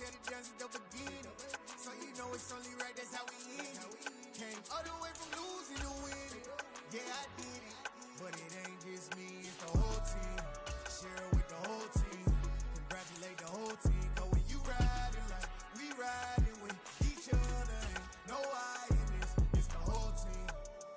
headed down to the beginning. So you know it's only right, that's how we end it. Came all the way from losing to winning. Yeah, I did it. But it ain't just me, it's the whole team. Share it with the whole team. Congratulate the whole team. Cause when you riding like we riding with each other, ain't no I in this. It's the whole team.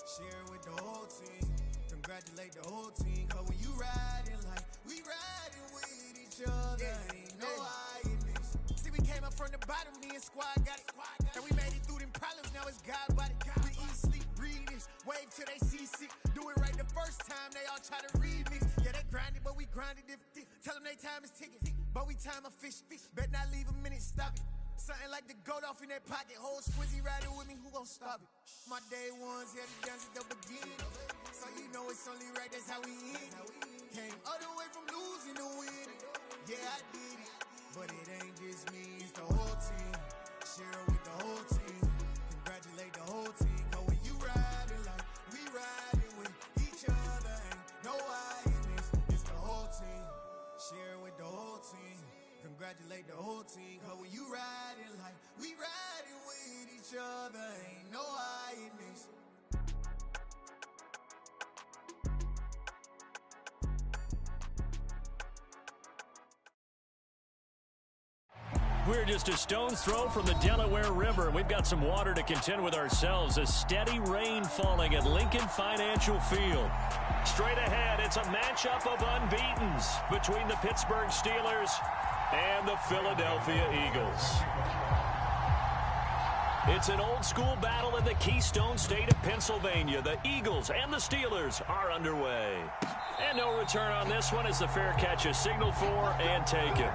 Share it with the whole team. Congratulate the whole team. Cause when you riding like we riding with each other, ain't no I in this. See, we came up from the bottom, me and squad got it. And we made it through them problems, now it's God body. We eat, sleep, breathe this. Wave till they see sick. Do it right the first time, they all try to remix. Yeah, they grinded, but we grinded different. Tell them they time is ticking, but we time a fish. Bet not leave a minute, stop it. Something like the goat off in that pocket. Whole squizzy riding with me, who gon' stop it? My day ones headed down to the beginning. So you know it's only right, that's how we end it. Came all the way from losing to winning. Yeah, I did it. But it ain't just me, it's the whole team. Share it with the whole team. Congratulate the whole team. Cause when you riding like we riding with each other, ain't no I in this. It's the whole team. Share it with the whole team. Congratulate the whole team. Cause when you riding like we riding with each other, ain't no I in this. We're just a stone's throw from the Delaware River. We've got some water to contend with ourselves. A steady rain falling at Lincoln Financial Field. Straight ahead, it's a matchup of unbeatens between the Pittsburgh Steelers and the Philadelphia Eagles. It's an old-school battle in the Keystone State of Pennsylvania. The Eagles and the Steelers are underway. And no return on this one as the fair catch is signaled for and taken.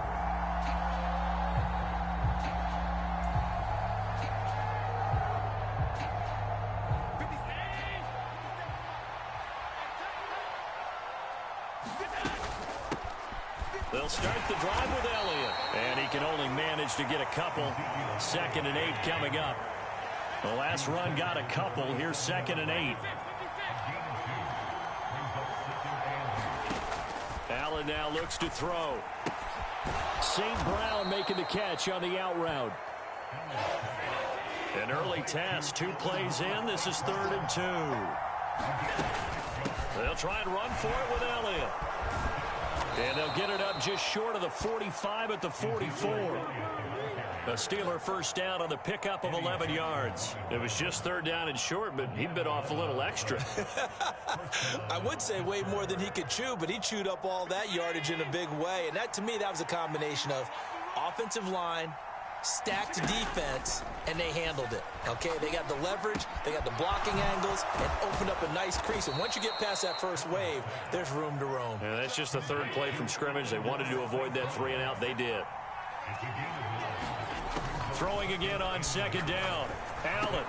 They'll start the drive with Elliott. And he can only manage to get a couple. 2nd and 8 coming up. The last run got a couple. Here's 2nd and 8. Allen now looks to throw. St. Brown making the catch on the out route. An early test. 2 plays in. This is 3rd and 2. They'll try and run for it with Elliott. And they'll get it up just short of the 45 at the 44. A Steeler first down on the pickup of 11 yards. It was just 3rd down and short, but he bit off a little extra. I would say way more than he could chew, but he chewed up all that yardage in a big way. And that, to me, that was a combination of offensive line, stacked defense, and they handled it. Okay, they got the leverage, they got the blocking angles, and opened up a nice crease. And once you get past that first wave, there's room to roam. And that's just the 3rd play from scrimmage. They wanted to avoid that 3 and out. They did. Throwing again on 2nd down. Allen.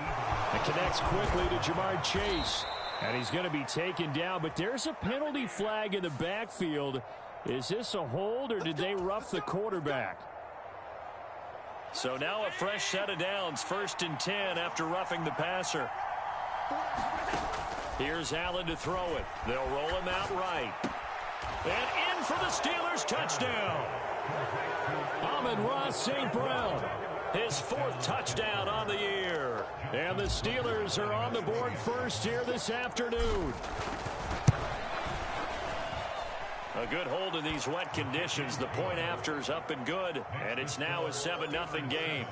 It connects quickly to Jamar Chase. And he's going to be taken down, but there's a penalty flag in the backfield. Is this a hold, or did they rough the quarterback? So now a fresh set of downs, 1st and 10 after roughing the passer. Here's Allen to throw it. They'll roll him out right. And in for the Steelers touchdown. Amon-Ra St. Brown. His 4th touchdown on the year. And the Steelers are on the board first here this afternoon. A good hold in these wet conditions. The point after is up and good. And it's now a 7-0 game.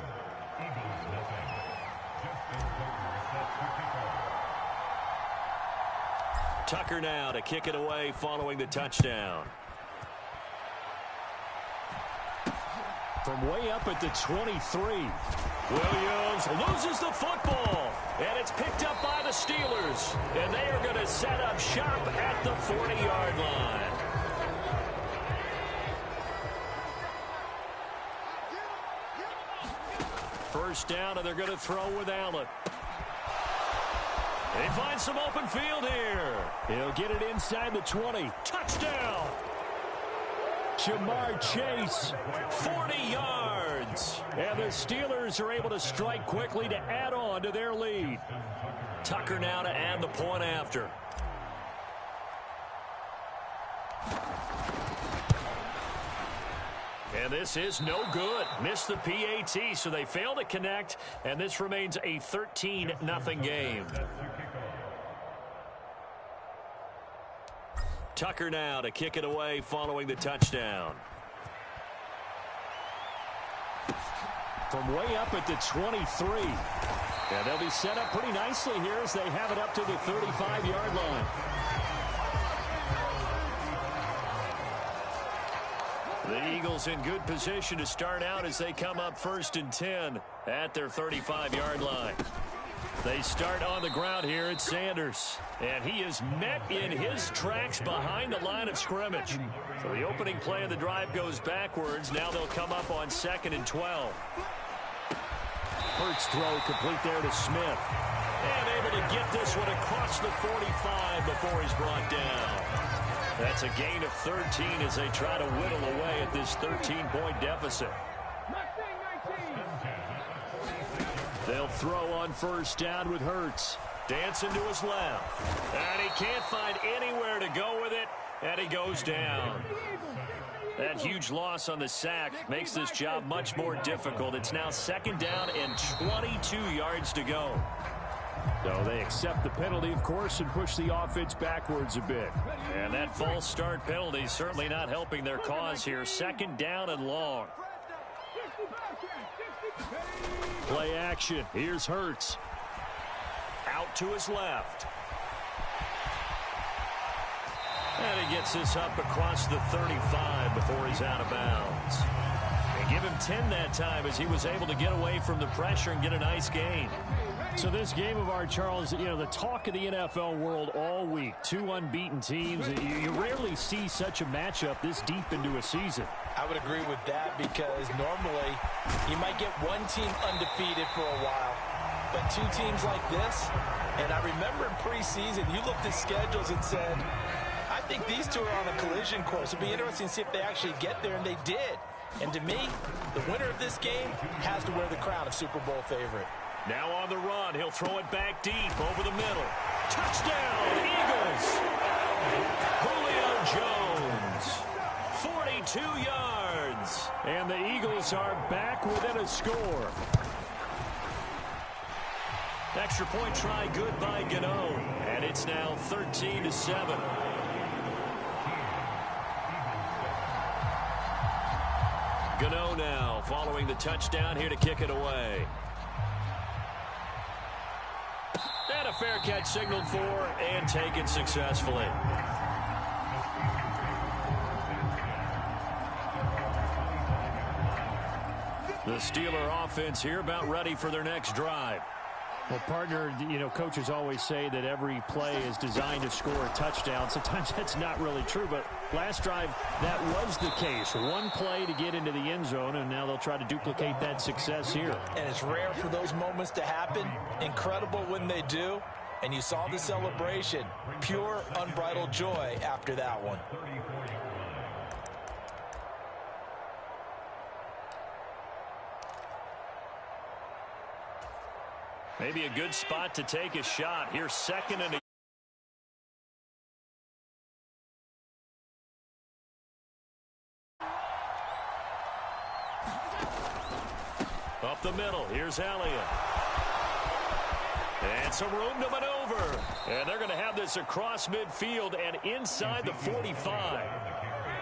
Tucker now to kick it away following the touchdown. From way up at the 23. Williams loses the football. And it's picked up by the Steelers. And they are going to set up shop at the 40-yard line. First down, and they're going to throw with Allen. They find some open field here. He'll get it inside the 20. Touchdown! Jamar Chase, 40 yards. And the Steelers are able to strike quickly to add on to their lead. Tucker now to add the point after. And this is no good. Missed the PAT, so they fail to connect, and this remains a 13-0 game. Tucker now to kick it away following the touchdown. From way up at the 23. And they'll be set up pretty nicely here as they have it up to the 35-yard line. The Eagles in good position to start out as they come up 1st and 10 at their 35-yard line. They start on the ground here at Sanders. And he is met in his tracks behind the line of scrimmage. So the opening play of the drive goes backwards. Now they'll come up on 2nd and 12. Hurts throw complete there to Smith. And able to get this one across the 45 before he's brought down. That's a gain of 13 as they try to whittle away at this 13-point deficit. They'll throw on 1st down with Hurts. Dancing to his left. And he can't find anywhere to go with it. And he goes down. That huge loss on the sack makes this job much more difficult. It's now 2nd down and 22 yards to go. So they accept the penalty, of course, and push the offense backwards a bit. And that false start penalty certainly not helping their cause here. 2nd down and long. Play action. Here's Hurts. Out to his left. And he gets this up across the 35 before he's out of bounds. And give him 10 that time as he was able to get away from the pressure and get a nice gain. So this game of ours, Charles, you know, the talk of the NFL world all week. 2 unbeaten teams. You rarely see such a matchup this deep into a season. I would agree with that because normally you might get one team undefeated for a while. But 2 teams like this, and I remember in preseason, you looked at schedules and said, I think these 2 are on a collision course. It'll be interesting to see if they actually get there, and they did. And to me, the winner of this game has to wear the crown of Super Bowl favorite. Now on the run, he'll throw it back deep over the middle. Touchdown, Eagles! Julio Jones, 42 yards. And the Eagles are back within a score. Extra point try good by Gano. And it's now 13-7. Gano now following the touchdown here to kick it away. And a fair catch signaled for and taken successfully. The Steeler offense here about ready for their next drive. Well, partner, you know, coaches always say that every play is designed to score a touchdown. Sometimes that's not really true, but last drive, that was the case. One play to get into the end zone, and now they'll try to duplicate that success here. And it's rare for those moments to happen. Incredible when they do. And you saw the celebration. Pure, unbridled joy after that one. Maybe a good spot to take a shot. Here's 2nd and up the middle. Here's Elliott. And some room to maneuver. And they're going to have this across midfield and inside the 45.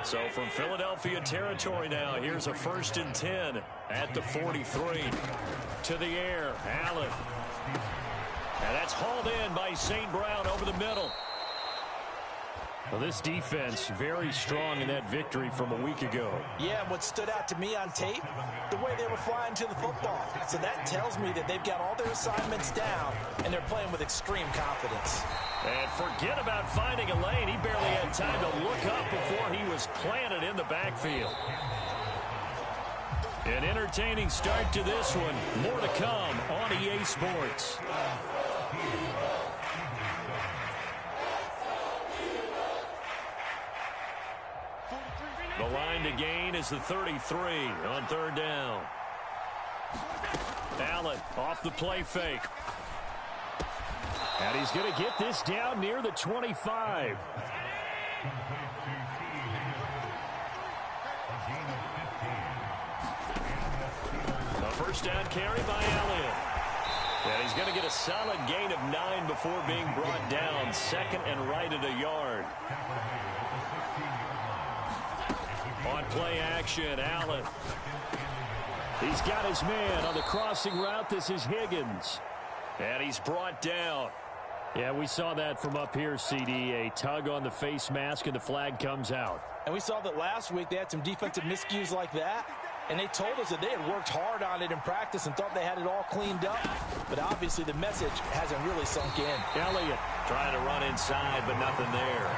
So from Philadelphia territory now, here's a 1st and 10 at the 43. To the air, Allen. And that's hauled in by St. Brown over the middle. Well, this defense very strong in that victory from a week ago. Yeah, and what stood out to me on tape, the way they were flying to the football. So that tells me that they've got all their assignments down, and they're playing with extreme confidence. And forget about finding a lane. He barely had time to look up before he was planted in the backfield. An entertaining start to this one. More to come on EA Sports. The line to gain is the 33 on 3rd down. Allen off the play fake. And he's going to get this down near the 25. first down carry by Elliott. And he's going to get a solid gain of 9 before being brought down. Second and right at a yard. On play action, Allen. He's got his man on the crossing route. This is Higgins. And he's brought down. Yeah, we saw that from up here, CD. A tug on the face mask, and the flag comes out. And we saw that last week they had some defensive miscues like that. And they told us that they had worked hard on it in practice and thought they had it all cleaned up. But obviously the message hasn't really sunk in. Elliott trying to run inside, but nothing there.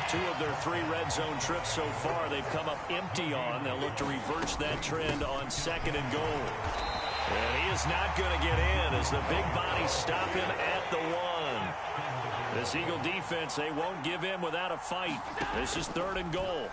2 of their 3 red zone trips so far they've come up empty on. They'll look to reverse that trend on 2nd and goal. And he is not going to get in as the big bodies stop him at the 1. This Eagle defense, they won't give in without a fight. This is 3rd and goal.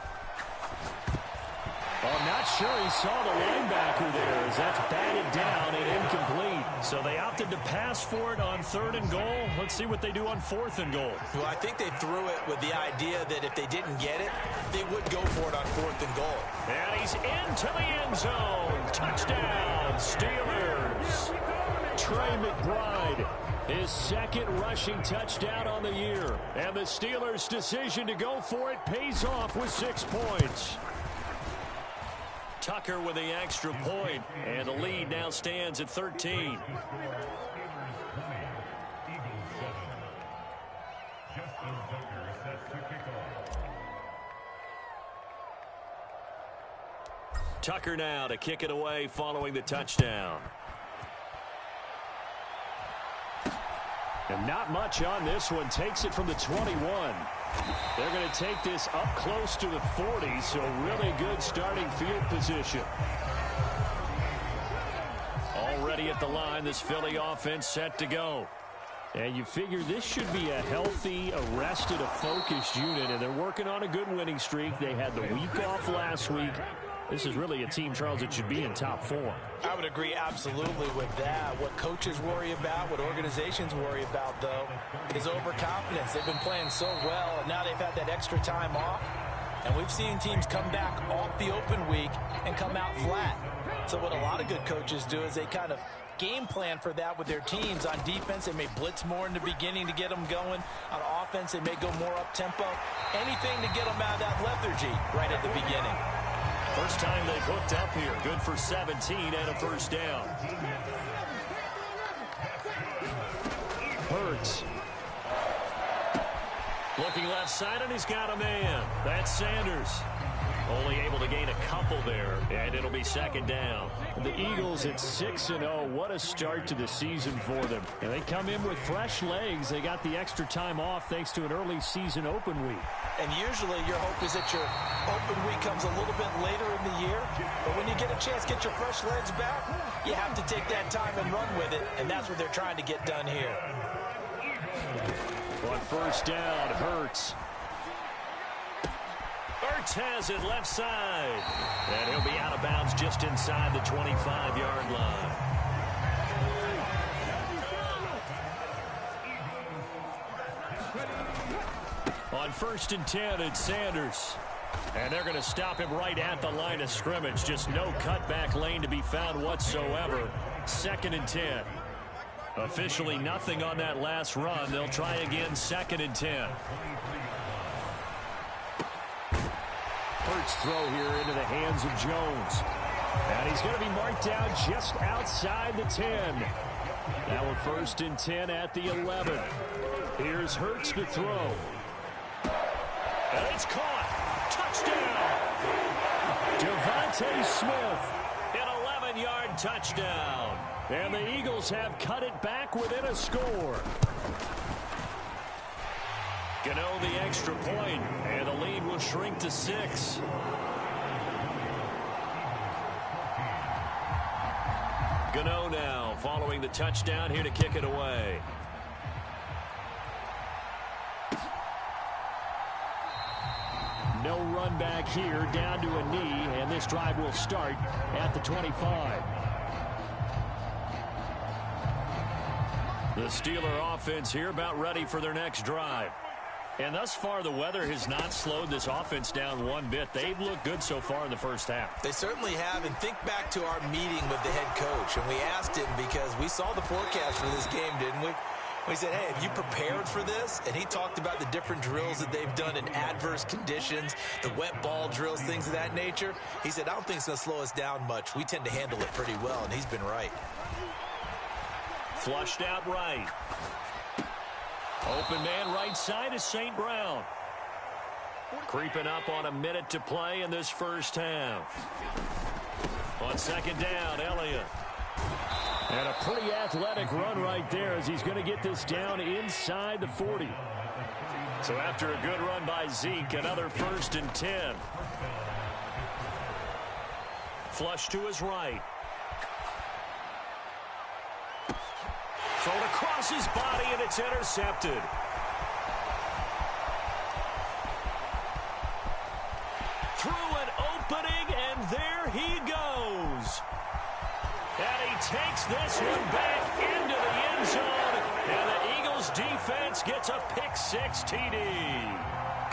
Well, I'm not sure he saw the linebacker there as that's batted down and incomplete. So they opted to pass for it on 3rd and goal. Let's see what they do on 4th and goal. Well, I think they threw it with the idea that if they didn't get it, they would go for it on 4th and goal. And he's into the end zone. Touchdown, Steelers. Trey McBride, his 2nd rushing touchdown on the year. And the Steelers' decision to go for it pays off with 6 points. Tucker with the extra point, and the lead now stands at 13. Tucker now to kick it away following the touchdown. And not much on this one. Takes it from the 21. They're going to take this up close to the 40, so really good starting field position. Already at the line, this Philly offense set to go. And you figure this should be a healthy, arrested, a focused unit, and they're working on a good winning streak. They had the week off last week. This is really a team, Charles, that should be in top form. I would agree absolutely with that. What coaches worry about, what organizations worry about, though, is overconfidence. They've been playing so well, and now they've had that extra time off. And we've seen teams come back off the open week and come out flat. So what a lot of good coaches do is they kind of game plan for that with their teams. On defense, they may blitz more in the beginning to get them going. On offense, they may go more up-tempo. Anything to get them out of that lethargy right at the beginning. First time they've hooked up here. Good for 17 and a first down. Hurts. Looking left side, and he's got a man. That's Sanders. Only able to gain a couple there, and it'll be 2nd down. The Eagles at 6-0. What a start to the season for them. And they come in with fresh legs. They got the extra time off thanks to an early season open week. And usually your hope is that your open week comes a little bit later in the year. But when you get a chance to get your fresh legs back, you have to take that time and run with it. And that's what they're trying to get done here. On first down, Hurts. Hurts has it left side. And he'll be out of bounds just inside the 25-yard line. On 1st and 10, it's Sanders. And they're going to stop him right at the line of scrimmage. Just no cutback lane to be found whatsoever. 2nd and 10. Officially nothing on that last run. They'll try again 2nd and 10. Hurts throw here into the hands of Jones. And he's going to be marked down just outside the 10. Now we're 1st and 10 at the 11. Here's Hurts to throw. And it's caught. Touchdown. Devontae Smith. An 11-yard touchdown. And the Eagles have cut it back within a score. Gano the extra point, and the lead will shrink to 6. Gano now following the touchdown here to kick it away. No run back here, down to a knee, and this drive will start at the 25. The Steeler offense here about ready for their next drive. And thus far, the weather has not slowed this offense down one bit. They've looked good so far in the first half. They certainly have. And think back to our meeting with the head coach. And we asked him, because we saw the forecast for this game, didn't we? We said, hey, have you prepared for this? And he talked about the different drills that they've done in adverse conditions, the wet ball drills, things of that nature. He said, I don't think it's going to slow us down much. We tend to handle it pretty well, and he's been right. Flushed out right. Open man right side is St. Brown. Creeping up on a minute to play in this first half. On second down, Elliott. And a pretty athletic run right there as he's going to get this down inside the 40. So after a good run by Zeke, another 1st and 10. Flush to his right. Thrown across his body, and it's intercepted. Through an opening, and there he goes. And he takes this one back into the end zone, and the Eagles defense gets a pick-6 TD.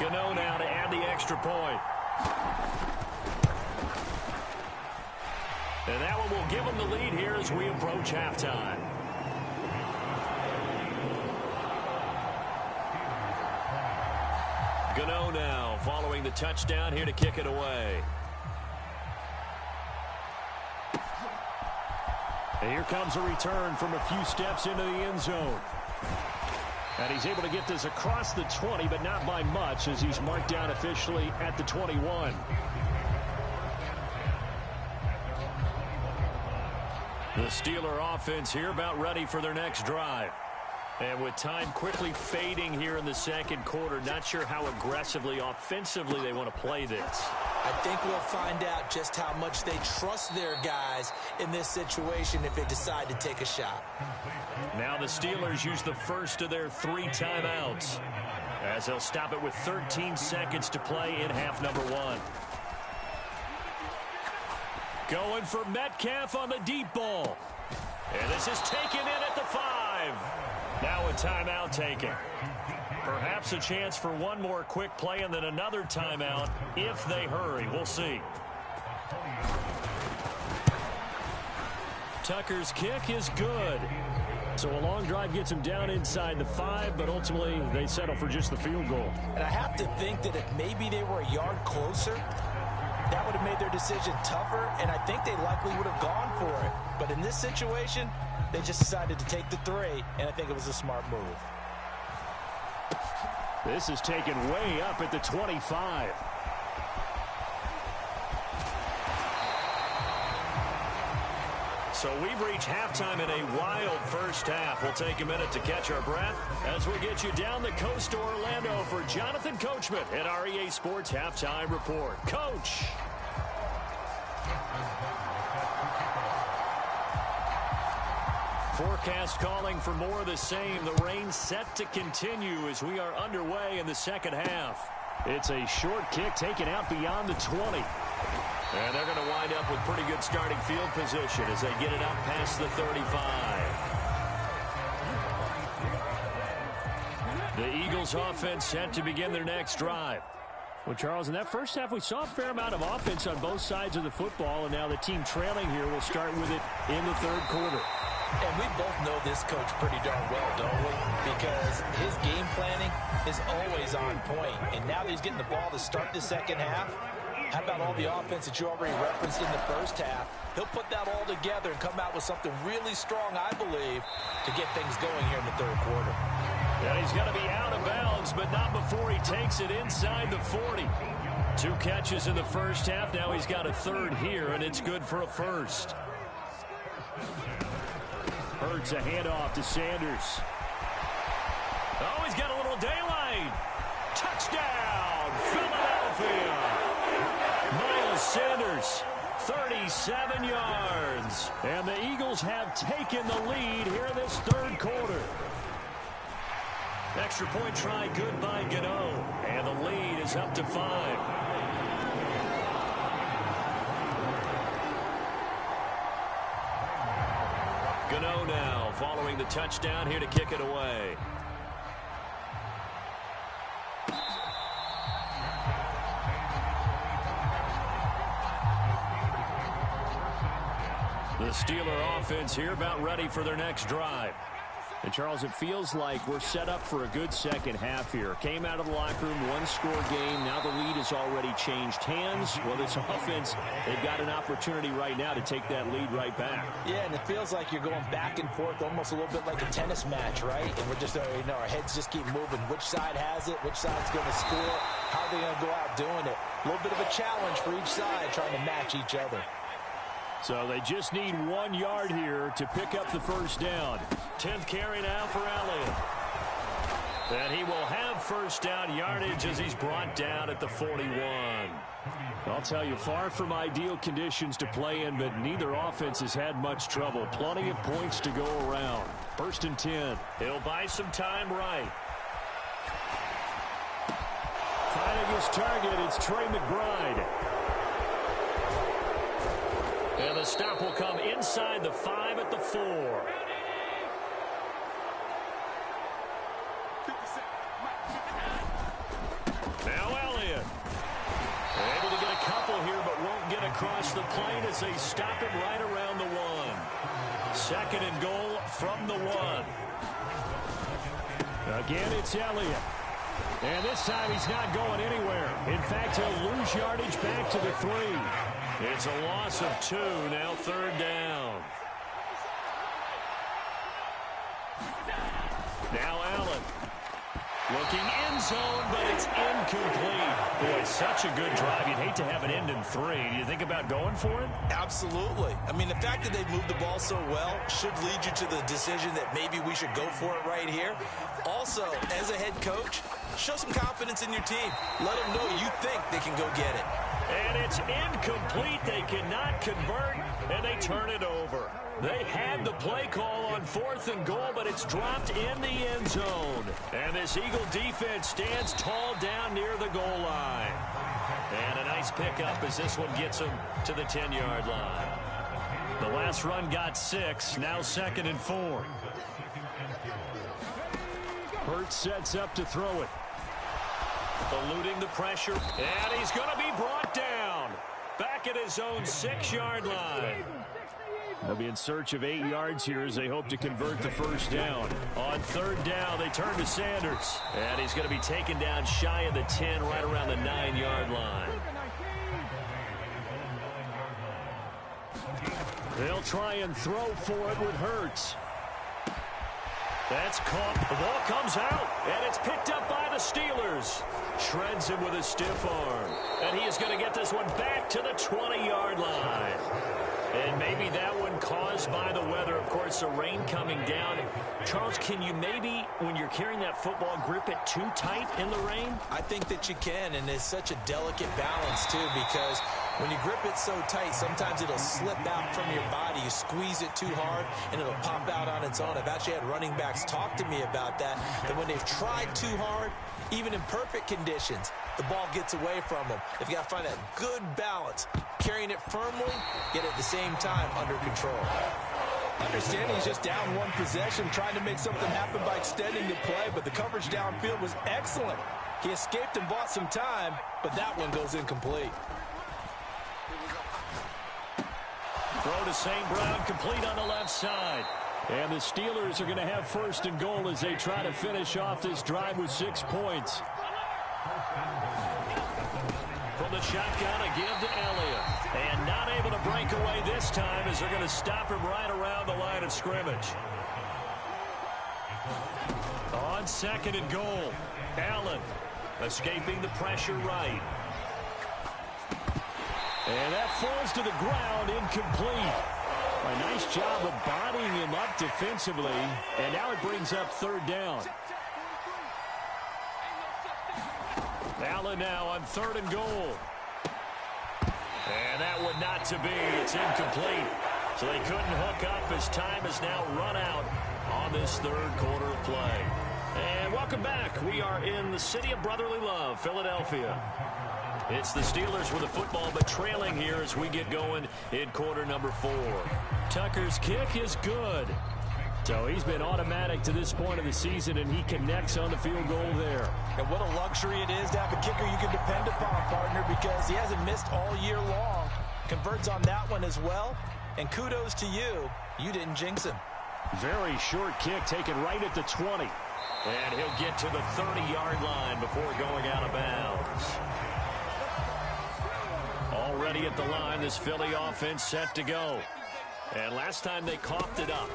Gano now to add the extra point. And that one will give them the lead here as we approach halftime. Gano now following the touchdown here to kick it away. And here comes a return from a few steps into the end zone. And he's able to get this across the 20, but not by much, as he's marked down officially at the 21. The Steeler offense here about ready for their next drive. And with time quickly fading here in the second quarter, not sure how aggressively, offensively they want to play this. I think we'll find out just how much they trust their guys in this situation if they decide to take a shot. Now the Steelers use the first of their 3 timeouts, as they'll stop it with 13 seconds to play in half number 1. Going for Metcalf on the deep ball. And this is taken in at the 5. Now a timeout taken. Perhaps a chance for one more quick play and then another timeout if they hurry. We'll see. Tucker's kick is good. So a long drive gets him down inside the 5, but ultimately they settle for just the field goal. And I have to think that if maybe they were a yard closer, that would have made their decision tougher, and I think they likely would have gone for it. But in this situation, they just decided to take the 3, and I think it was a smart move. This is taken way up at the 25. So we've reached halftime in a wild first half. We'll take a minute to catch our breath as we get you down the coast to Orlando for Jonathan Coachman at our EA Sports Halftime Report. Coach. Forecast calling for more of the same. The rain set to continue as we are underway in the second half. It's a short kick taken out beyond the 20. And they're going to wind up with pretty good starting field position as they get it up past the 35. The Eagles offense set to begin their next drive. Well, Charles, in that first half, we saw a fair amount of offense on both sides of the football, and now the team trailing here will start with it in the third quarter. And we both know this coach pretty darn well, don't we? Because his game planning is always on point. And now that he's getting the ball to start the second half, how about all the offense that you already referenced in the first half? He'll put that all together and come out with something really strong, I believe, to get things going here in the third quarter. And he's going to be out of bounds, but not before he takes it inside the 40. 2 catches in the first half. Now he's got a third here, and it's good for a first. Hurts a handoff to Sanders. Oh, he's got a little daylight. Touchdown, Philadelphia. Miles Sanders, 37 yards. And the Eagles have taken the lead here in this third quarter. Extra point try good by Gano. And the lead is up to 5. Gano now following the touchdown here to kick it away. Steeler offense here about ready for their next drive. And, Charles, it feels like we're set up for a good second half here. Came out of the locker room, one-score game. Now the lead has already changed hands. Well, this offense, they've got an opportunity right now to take that lead right back. Yeah, and it feels like you're going back and forth almost a little bit like a tennis match, right? And we're just, our heads just keep moving. Which side has it? Which side's going to score? How are they going to go out doing it? A little bit of a challenge for each side trying to match each other. So they just need 1 yard here to pick up the first down. 10th carry now for Elliott. And he will have first down yardage as he's brought down at the 41. I'll tell you, far from ideal conditions to play in, but neither offense has had much trouble. Plenty of points to go around. 1st and 10. He'll buy some time right. Finding his target, it's Trey McBride. And the stop will come inside the 5 at the 4. Now Elliott. Able to get a couple here, but won't get across the plane as they stop him right around the 1. 2nd and goal from the 1. Again, it's Elliott. And this time he's not going anywhere. In fact, he'll lose yardage back to the 3. It's a loss of 2, now 3rd down. Now Allen. Looking end zone, but it's incomplete. Boy, such a good drive. You'd hate to have it end in 3. Do you think about going for it? Absolutely. I mean, the fact that they've moved the ball so well should lead you to the decision that maybe we should go for it right here. Also, as a head coach, show some confidence in your team. Let them know you think they can go get it. And it's incomplete. They cannot convert, and they turn it over. They had the play call on 4th and goal, but it's dropped in the end zone. And this Eagle defense stands tall down near the goal line. And a nice pickup as this one gets them to the 10-yard line. The last run got 6, now 2nd and 4. Hurts sets up to throw it. Eluding the pressure, and he's going to be brought down. Back at his own 6-yard line. They'll be in search of 8 yards here as they hope to convert the first down. On 3rd down, they turn to Sanders. And he's going to be taken down shy of the 10, right around the 9-yard line. They'll try and throw for it with Hurts. That's caught. The ball comes out, and it's picked up by the Steelers. Shreds him with a stiff arm. And he is going to get this one back to the 20-yard line. And maybe that one caused by the weather. Of course, the rain coming down. Charles, can you maybe, when you're carrying that football, grip it too tight in the rain? I think that you can, and it's such a delicate balance, too, because when you grip it so tight, sometimes it'll slip out from your body. You squeeze it too hard, and it'll pop out on its own. I've actually had running backs talk to me about that when they've tried too hard, even in perfect conditions, the ball gets away from them. They've got to find that good balance, carrying it firmly, yet at the same time under control. Understanding he's just down 1 possession, trying to make something happen by extending the play, but the coverage downfield was excellent. He escaped and bought some time, but that one goes incomplete. Throw to St. Brown, complete on the left side. And the Steelers are going to have 1st and goal as they try to finish off this drive with 6 points. From the shotgun, a give to Elliott. And not able to break away this time as they're going to stop him right around the line of scrimmage. On 2nd and goal, Allen escaping the pressure right. And that falls to the ground, incomplete. A nice job of bodying him up defensively. And now it brings up 3rd down. Allen now on 3rd and goal. And that one not to be. It's incomplete. So they couldn't hook up as time has now run out on this 3rd quarter of play. And welcome back. We are in the city of brotherly love, Philadelphia. It's the Steelers with the football, but trailing here as we get going in quarter number 4. Tucker's kick is good. So he's been automatic to this point of the season, and he connects on the field goal there. And what a luxury it is to have a kicker you can depend upon, partner, because he hasn't missed all year long. Converts on that one as well. And kudos to you. You didn't jinx him. Very short kick taken right at the 20. And he'll get to the 30-yard line before going out of bounds. Already at the line, this Philly offense set to go. And last time they coughed it up,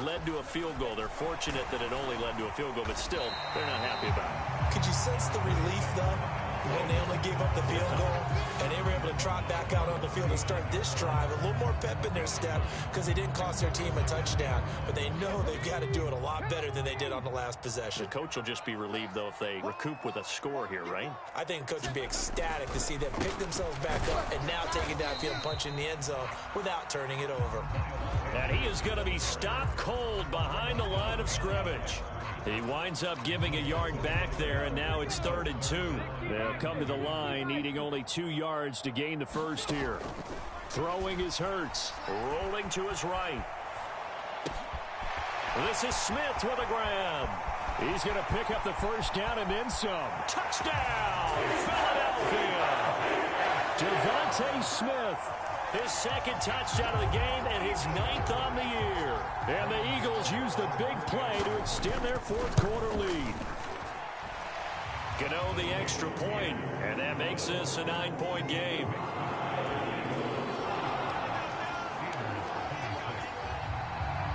led to a field goal. They're fortunate that it only led to a field goal, but still, they're not happy about it. Could you sense the relief, though, when they only gave up the field goal and they were able to trot back out on the field and start this drive? A little more pep in their step because they didn't cost their team a touchdown, but they know they've got to do it a lot better than they did on the last possession. The coach will just be relieved, though, if they recoup with a score here, right? I think the coach would be ecstatic to see them pick themselves back up and now take it downfield, punch in the end zone without turning it over. And he is going to be stopped cold behind the line of scrimmage. He winds up giving a yard back there, and now it's 3rd and 2. They'll come to the line, needing only 2 yards to gain the first here. Throwing is Hurts, rolling to his right. This is Smith with a grab. He's going to pick up the first down and then some. Touchdown, Philadelphia! Devontae Smith, his 2nd touchdown of the game and his 9th on the year. And the Eagles use the big play to extend their 4th quarter lead. Gano the extra point, and that makes this a 9-point game.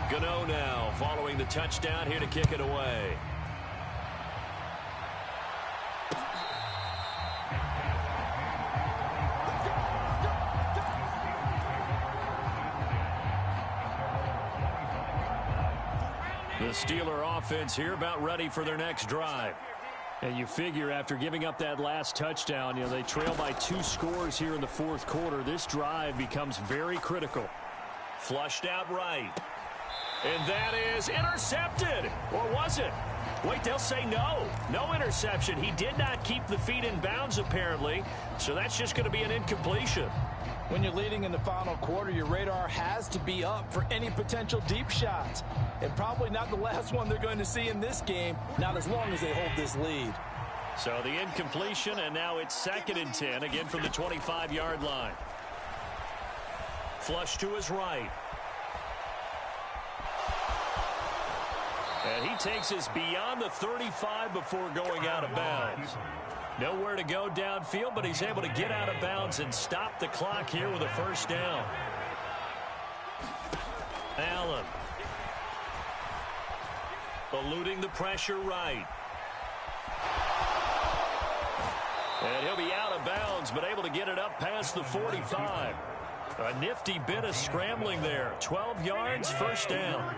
Gano now following the touchdown here to kick it away. The Steeler offense here about ready for their next drive. And you figure after giving up that last touchdown, they trail by 2 scores here in the 4th quarter. This drive becomes very critical. Flushed out right. And that is intercepted. Or was it? Wait, they'll say no. No interception. He did not keep the feet in bounds, apparently. So that's just going to be an incompletion. When you're leading in the final quarter, your radar has to be up for any potential deep shots. And probably not the last one they're going to see in this game, not as long as they hold this lead. So the incompletion, and now it's 2nd and 10, again from the 25-yard line. Flush to his right. And he takes us beyond the 35 before going out of bounds. Nowhere to go downfield, but he's able to get out of bounds and stop the clock here with a first down. Allen. Eluding the pressure right. And he'll be out of bounds, but able to get it up past the 45. A nifty bit of scrambling there. 12 yards, first down.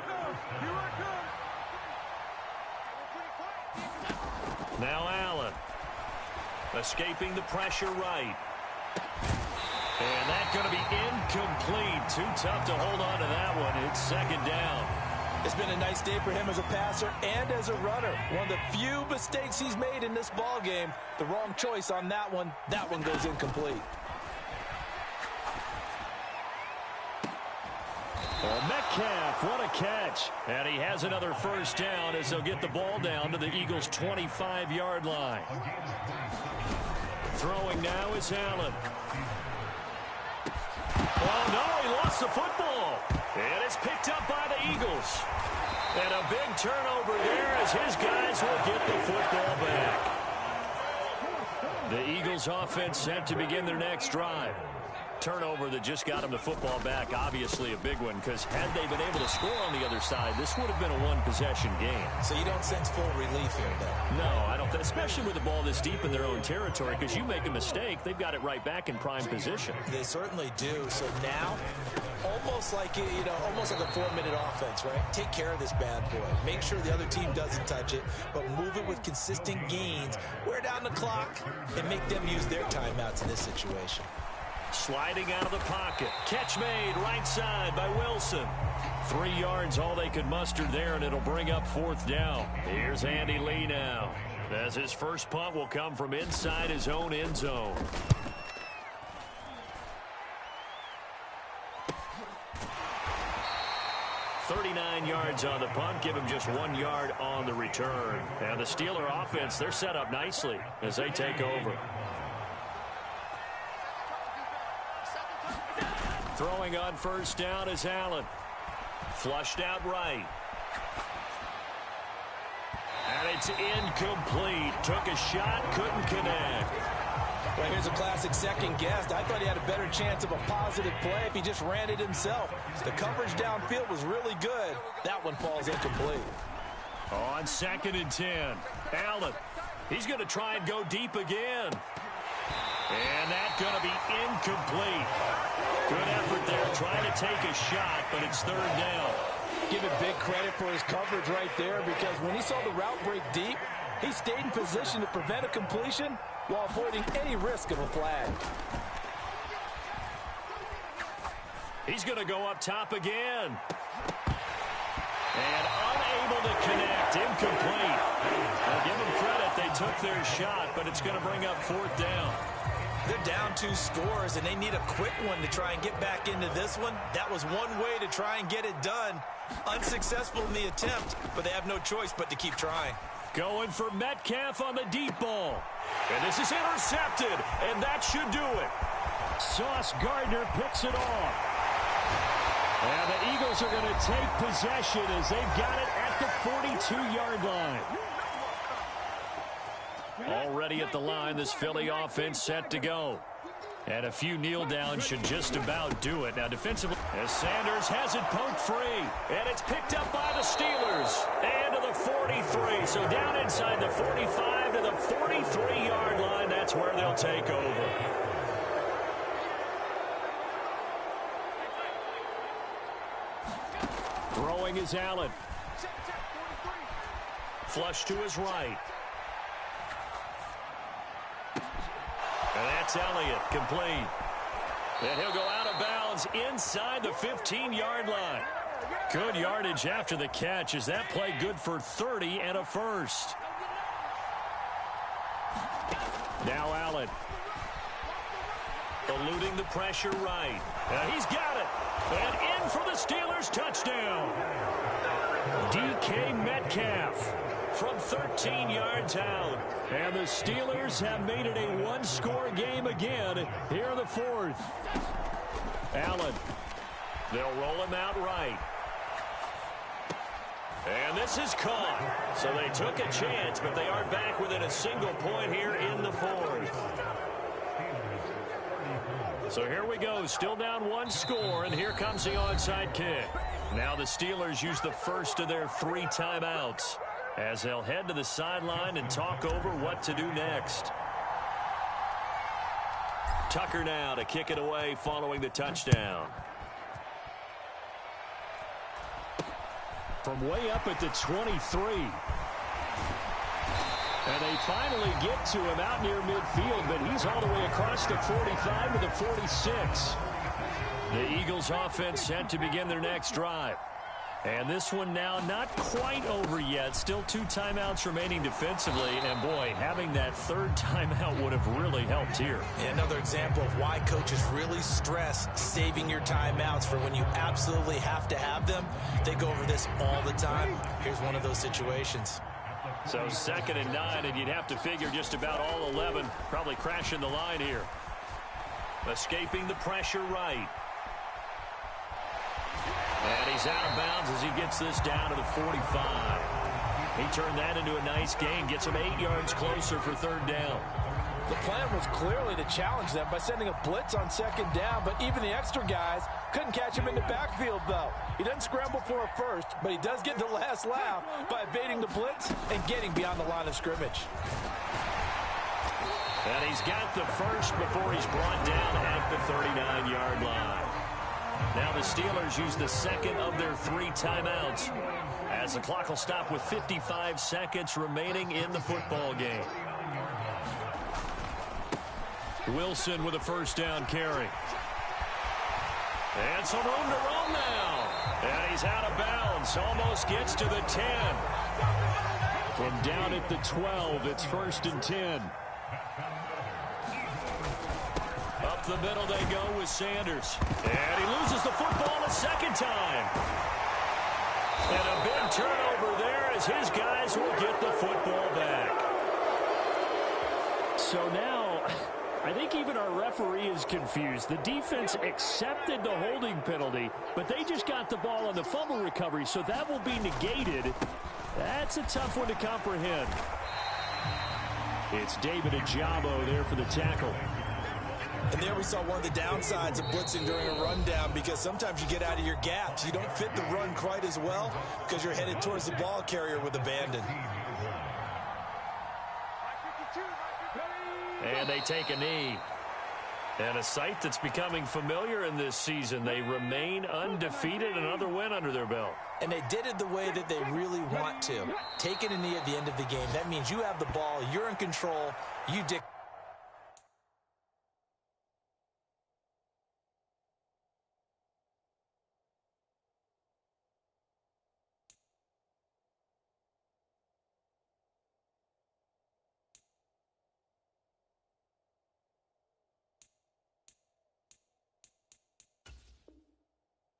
Now Allen. Escaping the pressure right. And that's going to be incomplete. Too tough to hold on to that one. It's 2nd down. It's been a nice day for him as a passer and as a runner. One of the few mistakes he's made in this ball game. The wrong choice on that one. That one goes incomplete. Metcalf, what a catch. And he has another first down as they'll get the ball down to the Eagles' 25-yard line. Throwing now is Allen. Oh, no, he lost the football. And it's picked up by the Eagles. And a big turnover there as his guys will get the football back. The Eagles offense set to begin their next drive. Turnover that just got him the football back, obviously a big one, because had they been able to score on the other side, this would have been a one-possession game. So you don't sense full relief here, then? No, I don't, especially with the ball this deep in their own territory, because you make a mistake, they've got it right back in prime position. They certainly do. So now, almost like, almost like a 4-minute offense, right? Take care of this bad boy. Make sure the other team doesn't touch it, but move it with consistent gains. Wear down the clock and make them use their timeouts in this situation. Sliding out of the pocket. Catch made right side by Wilson. 3 yards all they could muster there, and it'll bring up 4th down. Here's Andy Lee now, as his first punt will come from inside his own end zone. .39 yards on the punt, give him just 1 yard on the return. And the Steeler offense, they're set up nicely as they take over. Throwing on first down is Allen. Flushed out right. And it's incomplete. Took a shot, couldn't connect. Well, here's a classic second guess. I thought he had a better chance of a positive play if he just ran it himself. The coverage downfield was really good. That one falls incomplete. On 2nd and 10, Allen. He's going to try and go deep again. And that's going to be incomplete. Good effort there trying to take a shot, but it's 3rd down. Give it big credit for his coverage right there, because when he saw the route break deep, he stayed in position to prevent a completion while avoiding any risk of a flag. He's going to go up top again. And unable to connect. Incomplete. I'll give them credit. They took their shot, but it's going to bring up 4th down. They're down 2 scores, and they need a quick one to try and get back into this one. That was one way to try and get it done. Unsuccessful in the attempt, but they have no choice but to keep trying. Going for Metcalf on the deep ball. And this is intercepted, and that should do it. Sauce Gardner picks it off. And the Eagles are going to take possession as they've got it at the 42-yard line. Already at the line, this Philly offense set to go. And a few kneel downs should just about do it. Now defensively, as Sanders has it poked free. And it's picked up by the Steelers. And to the 43. So down inside the 45 to the 43-yard line. That's where they'll take over. Throwing is Allen. Flush to his right. And that's Elliott, complete. And he'll go out of bounds inside the 15-yard line. Good yardage after the catch. Is that play good for 30 and a first? Now Allen. Eluding the pressure right. And he's got it. And in for the Steelers touchdown. DK Metcalf from 13 yards out. And the Steelers have made it a one-score game again here in the 4th. Allen. They'll roll him out right. And this is caught. So they took a chance, but they are back within a single point here in the 4th. So here we go. Still down 1 score, and here comes the onside kick. Now the Steelers use the first of their 3 timeouts as they'll head to the sideline and talk over what to do next. Tucker now to kick it away following the touchdown. From way up at the 23. And they finally get to him out near midfield, but he's all the way across the 45 to the 46. The Eagles offense set to begin their next drive. And this one now not quite over yet. Still 2 timeouts remaining defensively. And, boy, having that 3rd timeout would have really helped here. Yeah, another example of why coaches really stress saving your timeouts for when you absolutely have to have them. They go over this all the time. Here's one of those situations. So 2nd and 9, and you'd have to figure just about all 11 probably crashing the line here. Escaping the pressure right. And he's out of bounds as he gets this down to the 45. He turned that into a nice gain. Gets him 8 yards closer for 3rd down. The plan was clearly to challenge them by sending a blitz on 2nd down, but even the extra guys couldn't catch him in the backfield, though. He doesn't scramble for a first, but he does get the last laugh by evading the blitz and getting beyond the line of scrimmage. And he's got the first before he's brought down at the 39-yard line. Now the Steelers use the 2nd of their 3 timeouts as the clock will stop with 55 seconds remaining in the football game. Wilson with a 1st down carry. And some room to roam now. And he's out of bounds. Almost gets to the 10. From down at the 12, it's 1st and 10. Up the middle they go with Sanders. And he loses the football a 2nd time. And a big turnover there as his guys will get the football back. So now I think even our referee is confused. The defense accepted the holding penalty, but they just got the ball on the fumble recovery, so that will be negated. That's a tough one to comprehend. It's David Ajabo there for the tackle. And there we saw one of the downsides of blitzing during a rundown, because sometimes you get out of your gaps. You don't fit the run quite as well because you're headed towards the ball carrier with abandon. And they take a knee. And a sight that's becoming familiar in this season. They remain undefeated, another win under their belt. And they did it the way that they really want to. Taking a knee at the end of the game. That means you have the ball, you're in control, you dictate.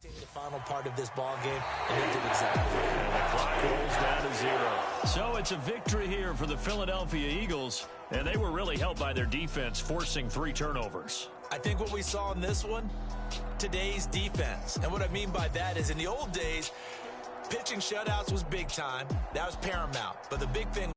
The final part of this ball game, and they did exactly. And the clock rolls down to 0. So it's a victory here for the Philadelphia Eagles, and they were really helped by their defense, forcing 3 turnovers. I think what we saw in this one, today's defense. And what I mean by that is, in the old days, pitching shutouts was big time. That was paramount. But the big thing